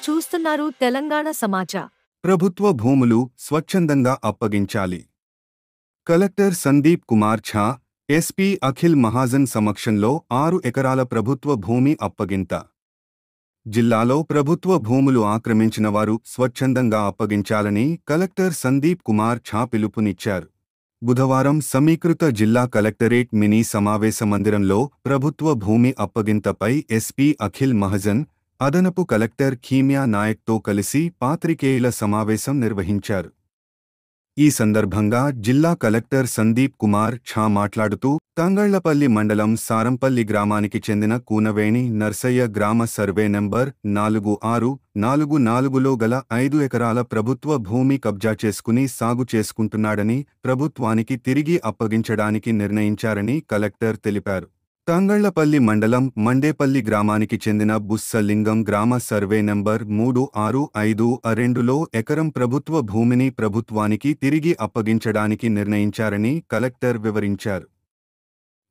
చూస్తున్నారు తెలంగాణ సమాచార్. ప్రభుత్వ భూములు స్వచ్ఛందంగా అప్పగించాలి. కలెక్టర్ సందీప్ కుమార్ ఝా, ఎస్పీ అఖిల్ మహాజన్ సమక్షంలో 6 ఎకరాల ప్రభుత్వ భూమి అప్పగింత. జిల్లాలో ప్రభుత్వ భూములు ఆక్రమించిన వారు స్వచ్ఛందంగా అప్పగించాలని కలెక్టర్ సందీప్ కుమార్ ఝా పిలుపునిచ్చారు. బుధవారం సమీకృత జిల్లా కలెక్టరేట్ మినీ సమావేశ మందిరంలో ప్రభుత్వ భూమి అప్పగింతపై ఎస్పీ అఖిల్ మహాజన్, అదనపు కలెక్టర్ ఖీమ్యా నాయక్తో కలిసి పాత్రికేయుల సమావేశం నిర్వహించారు. ఈ సందర్భంగా జిల్లా కలెక్టర్ సందీప్ కుమార్ ఝా మాట్లాడుతూ, తంగళ్లపల్లి మండలం సారంపల్లి గ్రామానికి చెందిన కూనవేణి నర్సయ్య గ్రామ సర్వే నంబర్ 4644లో గల 5 ఎకరాల ప్రభుత్వ భూమి కబ్జా చేసుకుని సాగు చేసుకుంటున్నాడని, ప్రభుత్వానికి తిరిగి అప్పగించడానికి నిర్ణయించారని కలెక్టర్ తెలిపారు. తంగళ్లపల్లి మండలం మండేపల్లి గ్రామానికి చెందిన బుస్సలింగం గ్రామ సర్వే నంబర్ 3652లో ఎకరం ప్రభుత్వ భూమిని ప్రభుత్వానికి తిరిగి అప్పగించడానికి నిర్ణయించారని కలెక్టర్ వివరించారు.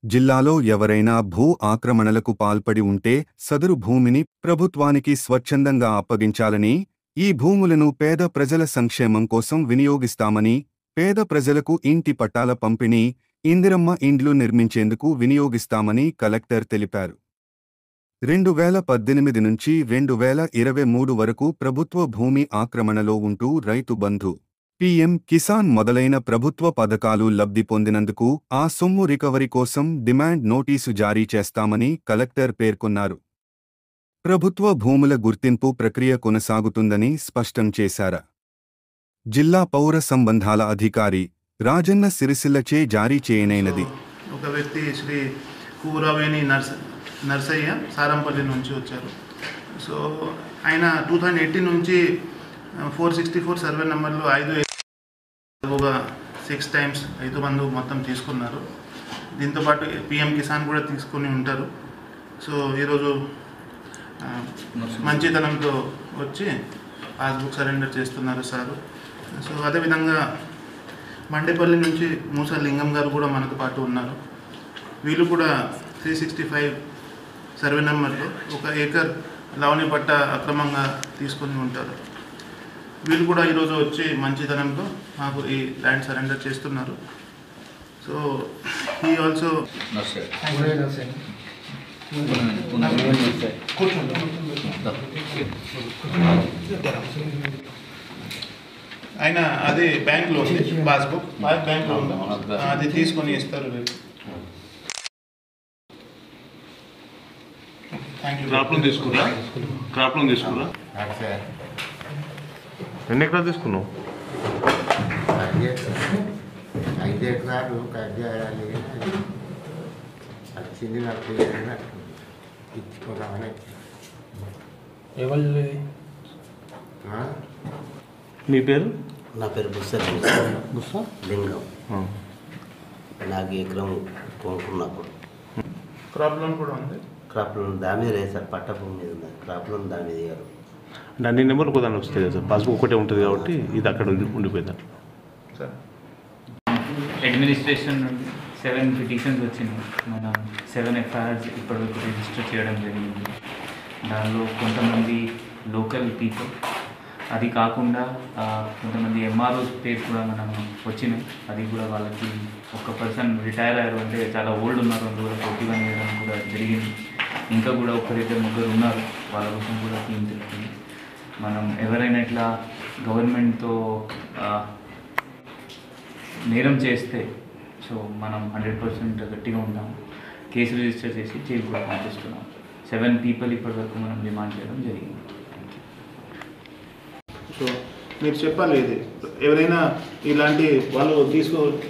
జిల్లాలో ఎవరైనా భూ ఆక్రమణలకు పాల్పడి ఉంటే సదరు భూమిని ప్రభుత్వానికి స్వచ్ఛందంగా అప్పగించాలని, ఈ భూములను పేద ప్రజల సంక్షేమం కోసం వినియోగిస్తామని, పేద ప్రజలకు ఇంటి పట్టాల పంపిణీ, ఇందిరమ్మ ఇండ్లు నిర్మించేందుకు వినియోగిస్తామని కలెక్టర్ తెలిపారు. 2018 నుంచి 2023 వరకు ప్రభుత్వ భూమి ఆక్రమణలో ఉంటూ రైతు బంధు, పీఎం కిసాన్ మొదలైన ప్రభుత్వ పథకాలు లబ్ధి పొందినందుకు ఆ సొమ్ము రికవరీ కోసం డిమాండ్ నోటీసు జారీ చేస్తామని కలెక్టర్ పేర్కొన్నారు. ప్రభుత్వ భూముల గుర్తింపు ప్రక్రియ కొనసాగుతుందని స్పష్టం చేశారు. జిల్లా పౌర సంబంధాల అధికారి రాజన్న సిరిసిల్లచే జారీ చేయనైనది. ఒక వ్యక్తి శ్రీ కూరవేణి నర్సయ్య సారంపల్లి నుంచి వచ్చారు. సో ఆయన 2018 నుంచి 464 సర్వే నెంబర్లో 6 టైమ్స్ 5 మంది మొత్తం తీసుకున్నారు. దీంతోపాటు పిఎం కిసాన్ కూడా తీసుకుని ఉంటారు. సో ఈరోజు మంచితనంతో వచ్చి పాస్బుక్ సరెండర్ చేస్తున్నారు సారు. సో అదేవిధంగా మండేపల్లి నుంచి మూసా లింగం గారు కూడా మనతో పాటు ఉన్నారు. వీళ్ళు కూడా 365 సర్వే నెంబర్లో 1 ఏకర్ లవణి పట్ట అక్రమంగా తీసుకొని ఉంటారు. వీళ్ళు కూడా ఈరోజు వచ్చి మంచితనంతో మాకు ఈ ల్యాండ్ సరెండర్ చేస్తున్నారు. సో ఈ ఆల్సో ఆయన అది బ్యాంక్లో ఉంది, పాస్బుక్ బ్యాంక్లో ఉంది, అది తీసుకొని ఇస్తారు. క్రాప్ లోన్ తీసుకురా ఎన్ని ఎకరాలు తీసుకున్నావు? 5 ఎకరాలు కట్ చేయాలి వచ్చింది. నాకు ఇచ్చుకోవాలని మీ పేరు? నా పేరు లింగం. నాకు ఎకరం కొనుక్కున్నప్పుడు క్రాప్ లోన్ కూడా ఉంది. క్రాప్ లోన్ దాని మీద లేదు సార్, పట్ట భూమి మీద ఉంది. క్రాప్ లోన్ దాని మీద దిగారు. అంటే అన్ని నెంబర్లు కూడా దాన్ని వస్తాయి కదా సార్, పాస్బుక్ ఒకటే ఉంటుంది కాబట్టి ఇది అక్కడ ఉండిపోయింది సార్. అడ్మినిస్ట్రేషన్ నుండి 7 పిటిషన్స్ వచ్చినాయి. మనం 7 ఎఫ్ఐఆర్స్ ఇప్పటివరకు రిజిస్టర్ చేయడం జరిగింది. దానిలో కొంతమంది లోకల్ పీపుల్, అది కాకుండా కొంతమంది ఎంఆర్ఓస్ పేరు కూడా మనం వచ్చినాయి. అది కూడా వాళ్ళకి ఒక పర్సన్ రిటైర్ అయ్యారు, అంటే చాలా ఓల్డ్ ఉన్నారు, అందువల్ల 41 వేయడం కూడా జరిగింది. ఇంకా కూడా 1-2 ఉన్నారు, వాళ్ళ కోసం కూడా క్లీన్ తెలుస్తుంది. మనం ఎవరైనా ఇట్లా గవర్నమెంట్తో నేరం చేస్తే సో మనం 100% గట్టిగా ఉంటాము. కేసు రిజిస్టర్ చేసి జైలు కూడా పంపిస్తున్నాం. 7 పీపుల్ ఇప్పటివరకు మనం డిమాండ్ చేయడం జరిగింది. సో మీరు చెప్పాలి, ఇది ఎవరైనా ఇలాంటి వాళ్ళు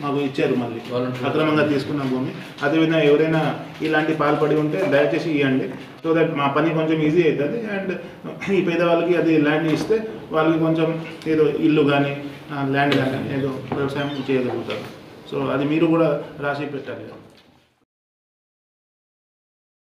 మాకు ఇచ్చారు, మళ్ళీ అక్రమంగా తీసుకున్న భూమి, అదేవిధంగా ఎవరైనా ఇలాంటి పాల్పడి ఉంటే దయచేసి ఇవ్వండి. సో దట్ మా పని కొంచెం ఈజీ అవుతుంది. అండ్ ఈ పేదవాళ్ళకి అది ల్యాండ్ ఇస్తే వాళ్ళకి కొంచెం ఏదో ఇల్లు కానీ ల్యాండ్ కానీ ఏదో వ్యవసాయం చేయగలుగుతారు. సో అది మీరు కూడా రాసి పెట్టాలి.